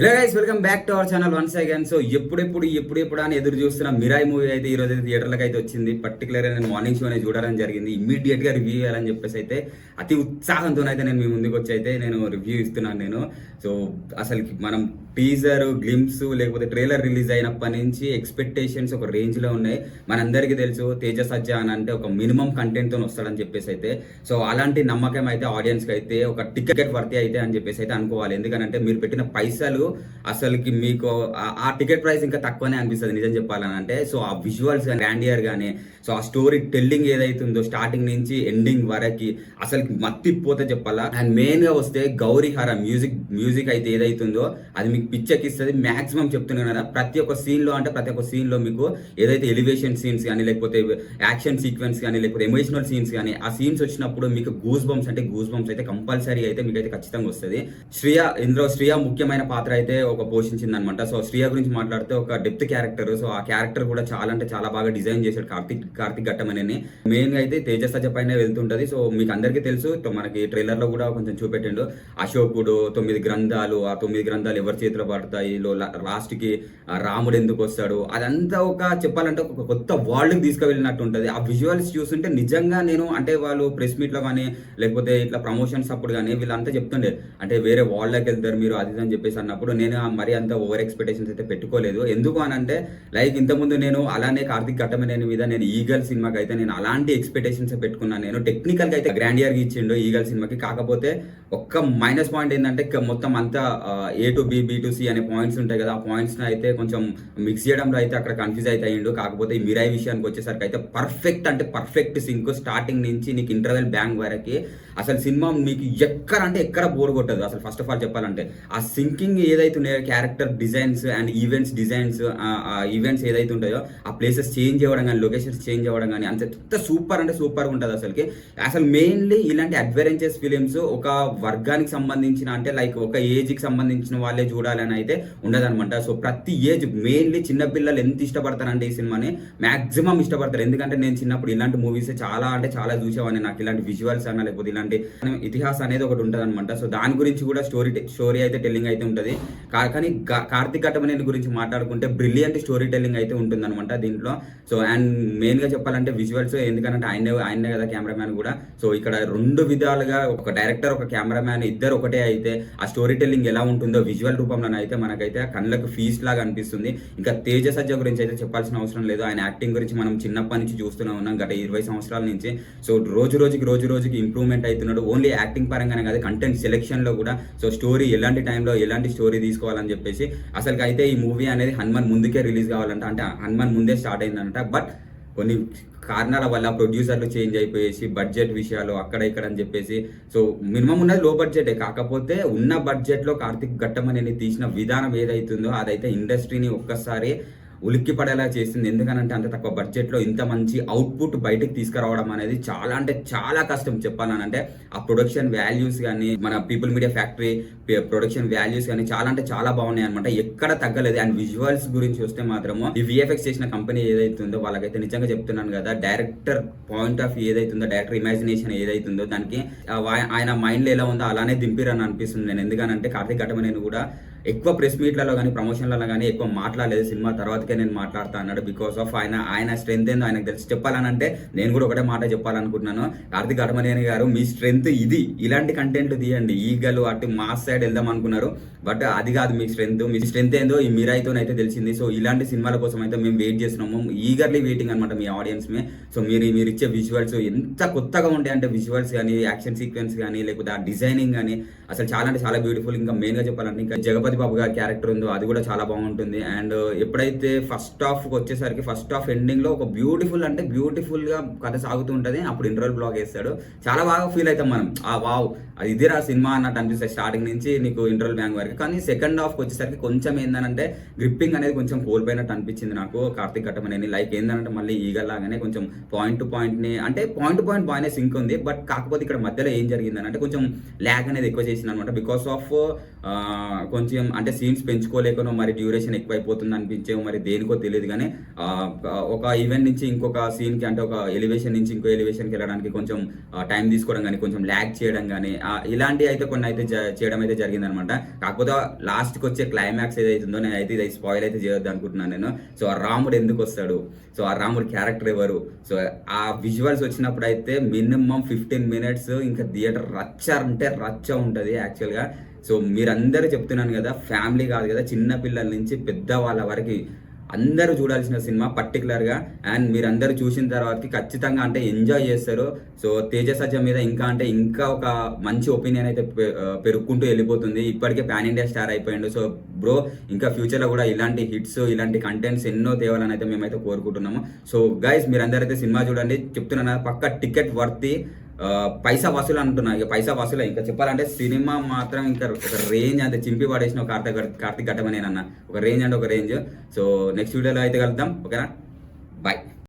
Hello guys, welcome back to our channel once again. So ఎప్పుడెప్పుడు అని ఎదురు చూస్తున్న మిరాయి మూవీ అయితే ఈ రోజు అయితే థియేటర్లకు అయితే వచ్చింది. పర్టికులర్గా నేను మార్నింగ్ షో అనేది చూడడం జరిగింది. ఇమ్మీడియట్ గా రివ్యూ చేయాలని చెప్పేసి అయితే అతి ఉత్సాహంతో అయితే నేను మీ ముందుకు వచ్చి అయితే నేను రివ్యూ ఇస్తున్నాను. సో అసలు మనం టీజర్ గ్లిమ్స్ లేకపోతే ట్రైలర్ రిలీజ్ అయినప్పటి నుంచి ఎక్స్పెక్టేషన్స్ ఒక రేంజ్ లో ఉన్నాయి. మనందరికీ తెలుసు తేజ సజ్జా అని అంటే ఒక మినిమం కంటెంట్ తో వస్తాడని చెప్పేసి అయితే, సో అలాంటి నమ్మకం అయితే ఆడియన్స్ కి అయితే ఒక టికెట్ వర్తి అయితే అని చెప్పేసి అయితే అనుకోవాలి. ఎందుకంటే మీరు పెట్టిన పైసలు అసలుకి మీకు ఆ టికెట్ ప్రైస్ ఇంకా తక్కువనే అనిపిస్తుంది నిజం చెప్పాలని అంటే. సో ఆ విజువల్స్ కానీ గ్రాండియర్ కానీ, సో ఆ స్టోరీ టెల్లింగ్ ఏదైతుందో స్టార్టింగ్ నుంచి ఎండింగ్ వరకు అసలు మత్తిపోతే చెప్పాలా. అండ్ మెయిన్ గా వస్తే గౌరీహర మ్యూజిక్ అయితే ఏదైతుందో అది మీకు పిచ్చెక్కిస్తుంది. మాక్సిమం చెప్తున్నాను కదా, ప్రతి ఒక్క సీన్ లో మీకు ఏదైతే ఎలివేషన్ సీన్స్ కానీ లేకపోతే యాక్షన్ సీక్వెన్స్ కానీ లేకపోతే ఎమోషనల్ సీన్స్ కానీ ఆ సీన్స్ వచ్చినప్పుడు మీకు గూస్ బంప్స్ అయితే కంపల్సరీ అయితే మీకు అయితే ఖచ్చితంగా వస్తుంది. శ్రియ ముఖ్యమైన పాత్ర అయితే ఒక పోషించింది అనమాట. సో శ్రియ గురించి మాట్లాడితే ఒక డెప్త్ క్యారెక్టర్. సో ఆ క్యారెక్టర్ కూడా చాలా అంటే చాలా బాగా డిజైన్ చేశాడు కార్తిక్ ఘట్టమనేని. మెయిన్ గా అయితే తేజ సజ్జ పైన వెళ్తుంటది. సో మీకు అందరికీ తెలుసు, మనకి ట్రైలర్ లో కూడా కొంచెం చూపెట్టిండు అశోకుడు 9 గ్రంథాలు, ఆ 9 గ్రంథాలు ఎవరి చేతిలో పడతాయి, లాస్ట్ కి రాముడు ఎందుకు వస్తాడు, అదంతా ఒక చెప్పాలంటే ఒక కొత్త వరల్డ్ కి తీసుకువెళ్ళినట్టు ఉంటది. ఆ విజువల్స్ చూస్తుంటే నిజంగా నేను అంటే వాళ్ళు ప్రెస్ మీట్ లో కానీ లేకపోతే ఇట్లా ప్రమోషన్స్ అప్పుడు కానీ వీళ్ళంతా చెప్తుండే అంటే వేరే వరల్డ్కి వెళ్తారు మీరు అది అని చెప్పేసి అన్నప్పుడు నేను మరీ అంత ఓవర్ ఎక్స్పెక్టేషన్స్ అయితే పెట్టుకోలేదు. ఎందుకు అని అంటే లైక్ ఇంతకుముందు నేను అలానే కార్తిక్ ఘట్టమనేని మీద నేను ఈగల్ సినిమాకి అయితే నేను అలాంటి ఎక్స్పెక్టేషన్స్ పెట్టుకున్నాను. నేను టెక్నికల్ గా అయితే గ్రాండియర్ గా ఇచ్చిండు ఈగల్ సినిమాకి. కాకపోతే ఒక్క మైనస్ పాయింట్ ఏంటంటే మొత్తం అంతా A to B, B to C అనే పాయింట్స్ ఉంటాయి కదా, ఆ పాయింట్స్ అయితే కొంచెం మిక్స్ చేయడంలో అయితే అక్కడ కన్ఫ్యూజ్ అయితే అయ్యిండు. కాకపోతే ఈ మిరాయి విషయానికి వచ్చేసరికి అయితే పర్ఫెక్ట్ సింక్ స్టార్టింగ్ నుంచి నీకు ఇంటర్వెల్ బ్యాంగ్ వరకు అసలు సినిమా మీకు ఎక్కడ బోర్ కొట్టదు. అసలు ఫస్ట్ ఆఫ్ ఆల్ చెప్పాలంటే ఆ సింకింగ్ ఏదైతే ఉన్నాయో character designs and events designs, ఆ ఈవెంట్స్ ఏదైతే ఉంటాయో ఆ ప్లేసెస్ చేంజ్ అవ్వడం కానీ లొకేషన్స్ చేంజ్ అవ్వడం కానీ అంత సూపర్ ఉంటుంది అసలు మెయిన్లీ ఇలాంటి అడ్వెంచర్స్ ఫిలిమ్స్ ఒక వర్గానికి సంబంధించిన అంటే లైక్ ఒక ఏజ్ కి సంబంధించిన వాళ్ళే చూడాలని అయితే ఉండదన్నమాట. సో ప్రతి ఏజ్ మెయిన్లీ చిన్నపిల్లలు ఎంత ఇష్టపడతారంటే ఈ సినిమాని మాక్సిమం ఇష్టపడతారు. ఎందుకంటే నేను చిన్నప్పుడు ఇలాంటి మూవీస్ చాలా చూసేవాడిని. నాకు ఇలాంటి విజువల్స్ అన్నా లేకపోతే ఇలాంటి ఇతిహాసం అనేది ఒకటి ఉంటుంది అనమాట. సో దాని గురించి కూడా స్టోరీ అయితే టెల్లింగ్ అయితే ఉంటుంది. కానీ కార్తిక్ ఘట్టమనేని గురించి మాట్లాడుకుంటే బ్రిలియంట్ స్టోరీ టెల్లింగ్ అయితే ఉంటుంది అనమాట దీంట్లో. సో అండ్ మెయిన్ గా చెప్పాలంటే విజువల్స్, ఎందుకంటే ఆయనే కదా కెమెరామ్యాన్ కూడా. సో ఇక్కడ 2 విధాలుగా ఒక డైరెక్టర్ ఒక కెమెరామ్యాన్ ఇద్దరు ఒకటే అయితే ఆ స్టోరీ టెల్లింగ్ ఎలా ఉంటుందో విజువల్ రూపంలో అయితే మనకైతే కళ్ళకు ఫీస్ట్ లాగా అనిపిస్తుంది. ఇంకా తేజ సజ్జ గురించి అయితే చెప్పాల్సిన అవసరం లేదు. ఆయన యాక్టింగ్ గురించి మనం చిన్నప్పటి నుంచి చూస్తూనే ఉన్నాం గత 20 సంవత్సరాల నుంచి. సో రోజుకి ఇంప్రూవ్మెంట్ అవుతున్నాడు. ఓన్లీ యాక్టింగ్ పరంగానే కాదు, కంటెంట్ సెలెక్షన్ లో కూడా. సో స్టోరీ ఎలాంటి టైంలో ఎలాంటి స్టోరీ తీసుకోవాలని చెప్పేసి అసలు అయితే ఈ మూవీ అనేది హనుమాన్ ముందుకే రిలీజ్ కావాలంట, అంటే హనుమాన్ ముందే స్టార్ట్ అయిందంట. బట్ కొన్ని కారణాల వల్ల ప్రొడ్యూసర్లు చేంజ్ అయిపోయేసి బడ్జెట్ విషయాలు అక్కడ ఇక్కడ అని చెప్పేసి, సో మినిమం ఉన్నది లో బడ్జెటే. కాకపోతే ఉన్న బడ్జెట్ లో కార్తిక్ ఘట్టమనేని తీసిన విధానం ఏదైతుందో అదైతే ఇండస్ట్రీని ఒక్కసారి ఉలిక్కి పడేలా చేసింది. ఎందుకనంటే అంత తక్కువ బడ్జెట్ లో ఇంత మంచి అవుట్పుట్ బయటకు తీసుకురావడం అనేది చాలా అంటే చాలా కష్టం చెప్పాలనంటే. ఆ ప్రొడక్షన్ వాల్యూస్ కానీ మన people media factory production values కానీ చాలా అంటే చాలా బాగున్నాయి అనమాట, ఎక్కడ తగ్గలేదు. అండ్ విజువల్స్ గురించి వస్తే మాత్రము ఈ VFX చేసిన కంపెనీ ఏదైతుందో వాళ్ళకైతే నిజంగా చెప్తున్నాను కదా, డైరెక్టర్ పాయింట్ ఆఫ్ ఏదైతుందో డైరెక్టర్ ఇమాజినేషన్ ఏదైతుందో దానికి ఆయన మైండ్ లో ఎలా ఉందో అలానే దింపిరని అనిపిస్తుంది నేను. ఎందుకనంటే కార్తిక్ ఘట్టమనేని కూడా ఎక్కువ ప్రెస్ మీట్లలో కానీ ప్రమోషన్లలో కానీ ఎక్కువ మాట్లాడలేదు. సినిమా తర్వాతకే నేను మాట్లాడుతా అన్నాడు. బికాస్ ఆఫ్ ఆయన స్ట్రెంత్ ఏందో ఆయనకు తెలిసి. చెప్పాలనంటే నేను కూడా ఒకటే మాట చెప్పాలనుకుంటున్నాను, కార్తిక్ ఘట్టమనేని గారు మీ స్ట్రెంత్ ఇది, ఇలాంటి కంటెంట్ తీయండి. ఈగలు అటు మాస్ సైడ్ వెళ్దాం అనుకున్నారు, బట్ అది కాదు మీ స్ట్రెంత్ ఏందో ఈ మిరాయితో అయితే తెలిసింది. సో ఇలాంటి సినిమాల కోసం అయితే మేము వెయిట్ చేస్తున్నాము, ఈగర్లీ వెయిటింగ్ అనమాట మీ ఆడియన్స్ మే. సో మీరు ఇచ్చే విజువల్స్ ఎంత కొత్తగా ఉంటాయి అంటే విజువల్స్ కానీ యాక్షన్ సీక్వెన్స్ కానీ లేకపోతే ఆ డిజైనింగ్ కానీ అసలు చాలా అంటే చాలా బ్యూటిఫుల్. ఇంకా మెయిన్ గా చెప్పాలంటే ఇంకా జగపతి బాబు గారి క్యారెక్టర్ ఉందో అది కూడా చాలా బాగుంటుంది. అండ్ ఎప్పుడైతే ఫస్ట్ హాఫ్ ఎండింగ్ లో ఒక బ్యూటిఫుల్ గా కథ సాగుతూ ఉంటది, అప్పుడు ఇంటర్వెల్ బ్లాక్ వేస్తాడు. చాలా బాగా ఫీల్ అవుతాం మనం, ఆ వావ్ అది ఇదిరా సినిమా అన్నట్టు అనిపిస్తుంది స్టార్టింగ్ నుంచి నీకు ఇంటర్వెల్ బ్యాంక్ వరకు. కానీ సెకండ్ హాఫ్ వచ్చేసరికి కొంచెం ఏందనంటే గ్రిప్పింగ్ అనేది కొంచెం కోల్పోయినట్టు అనిపించింది నాకు కార్తిక్ ఘట్టమనేని. లైక్ ఏందనంటే మళ్ళీ ఈగల్లాగానే కొంచెం పాయింట్ టు పాయింట్ బాగానే సింక్ ఉంది. బట్ కాకపోతే ఇక్కడ మధ్యలో ఏం జరిగిందని అంటే కొంచెం ల్యాగ్ అనేది ఎక్కువ చేసింది అనమాట. బికాస్ ఆఫ్ కొంచెం అంటే సీన్స్ పెంచుకోలేకనో మరి డ్యూరేషన్ ఎక్కువైపోతుంది అనిపించేమో మరి దేనికో తెలియదు కానీ ఒక ఈవెంట్ నుంచి ఇంకొక సీన్కి అంటే ఒక ఎలివేషన్ నుంచి ఇంకో ఎలివేషన్కి వెళ్ళడానికి కొంచెం టైం తీసుకోవడం కానీ కొంచెం ల్యాగ్ చేయడం కానీ ఇలాంటివి అయితే కొన్ని అయితే చేయడం అయితే జరిగిందనమాట. కాకపోతే లాస్ట్కి వచ్చే క్లైమాక్స్ ఏదైతుందో నేను అయితే ఇది స్పాయిల్ అయితే చేయొద్దు అనుకుంటున్నాను నేను. సో ఆ రాముడు ఎందుకు వస్తాడు, సో ఆ రాముడు క్యారెక్టర్ ఎవరు, సో ఆ విజువల్స్ వచ్చినప్పుడు అయితే మినిమం 15 minutes ఇంకా థియేటర్ రచ్చ అంటే రచ్చ ఉంటుంది యాక్చువల్గా. సో మీరందరూ చెప్తున్నాను కదా, ఫ్యామిలీ కాదు కదా, చిన్న పిల్లల నుంచి పెద్ద వాళ్ళ వరకు అందరూ చూడాల్సిన సినిమా పర్టికులర్గా. అండ్ మీరందరూ చూసిన తర్వాత ఖచ్చితంగా అంటే ఎంజాయ్ చేస్తారు. సో తేజ సజ్జ మీద ఇంకా ఒక మంచి ఒపీనియన్ అయితే పెరుగుకుంటూ వెళ్ళిపోతుంది. ఇప్పటికే పాన్ ఇండియా స్టార్ అయిపోయిండు. సో బ్రో ఇంకా ఫ్యూచర్లో కూడా ఇలాంటి హిట్స్ ఇలాంటి కంటెంట్స్ ఎన్నో తేవాలని అయితే మేమైతే కోరుకుంటున్నాము. సో గైస్ మీరందరూ అయితే సినిమా చూడండి, చెప్తున్నాను పక్క టికెట్ వర్తి, పైసా వసూలు అంటున్నా. ఇక పైసా వసూలే. ఇంకా చెప్పాలంటే సినిమా మాత్రం ఇంకా ఒక రేంజ్ అంటే చింపి పడేసిన కార్తీక్ ఘట్టమనేనన్న, ఒక రేంజ్ అంటే ఒక రేంజ్. సో నెక్స్ట్ వీడియోలో అయితే కలుద్దాం, ఓకేనా.